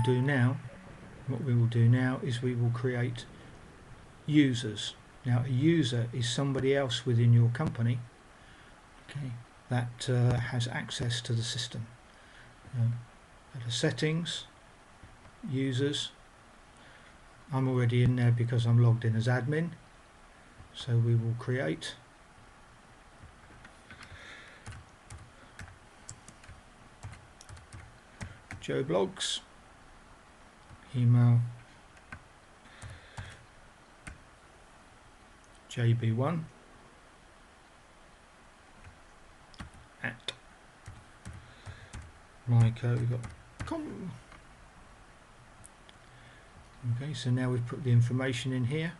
will do now is we will create users. Now a user is somebody else within your company, okay, that has access to the system. Go to settings, users. I'm already in there because I'm logged in as admin, so we will create Joe Bloggs, email jb1 at myco.com. Okay, so now we've put the information in here.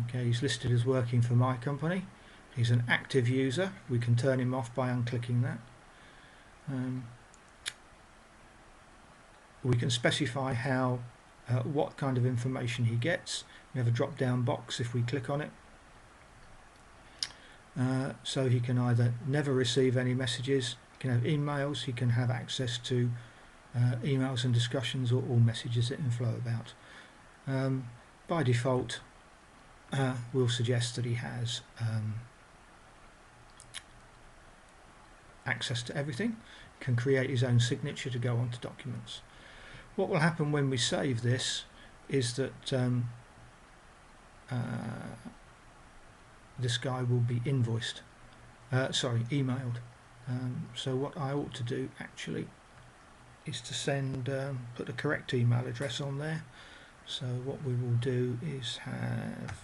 Okay, he's listed as working for my company. He's an active user. We can turn him off by unclicking that. We can specify how what kind of information he gets. We have a drop down box if we click on it. So he can either never receive any messages, he can have emails, he can have access to emails and discussions, or all messages that inflow about. By default, we'll suggest that he has access to everything, can create his own signature to go onto documents. What will happen when we save this is that this guy will be invoiced, emailed. So what I ought to do actually is to send, put the correct email address on there. So what we will do is have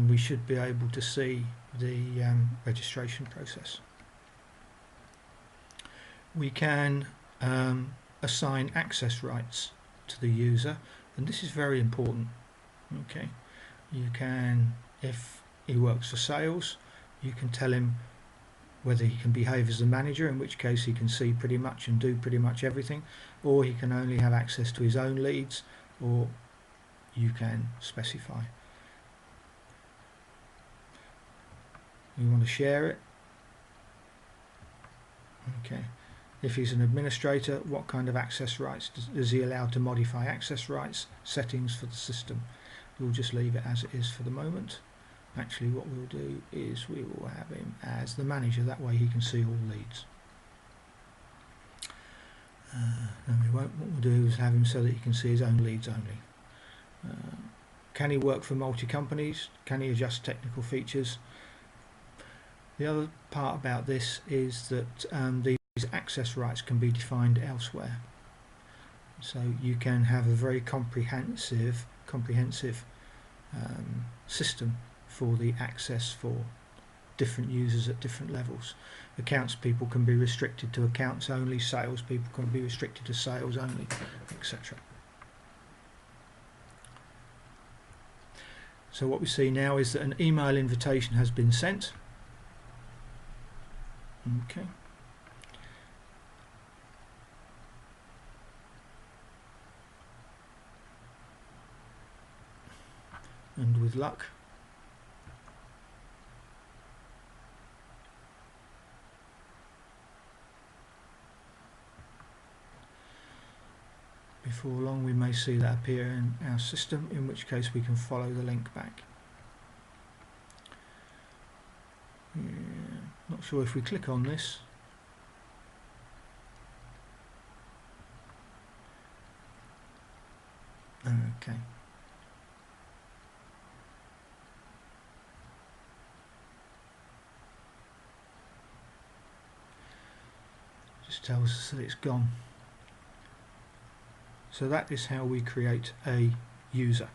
we should be able to see the registration process. We can assign access rights to the user, and this is very important. Okay, you can, if he works for sales, you can tell him whether he can behave as a manager, in which case he can see pretty much and do pretty much everything, or he can only have access to his own leads, or you can specify. You want to share it. Okay. If he's an administrator, what kind of access rights is he allowed to modify? Access rights, settings for the system. We'll just leave it as it is for the moment. Actually, what we'll do is we will have him as the manager, that way he can see all leads. No, we won't. What we'll do is have him so that he can see his own leads only. Can he work for multi-companies? Can he adjust technical features? The other part about this is that these access rights can be defined elsewhere. So you can have a very comprehensive system for the access for different users at different levels. Accounts people can be restricted to accounts only, sales people can be restricted to sales only, etc. So what we see now is that an email invitation has been sent. Okay. And with luck, before long we may see that appear in our system, in which case we can follow the link back. Yeah, not sure if we click on this. Okay. Just tells us that it's gone. So that is how we create a user.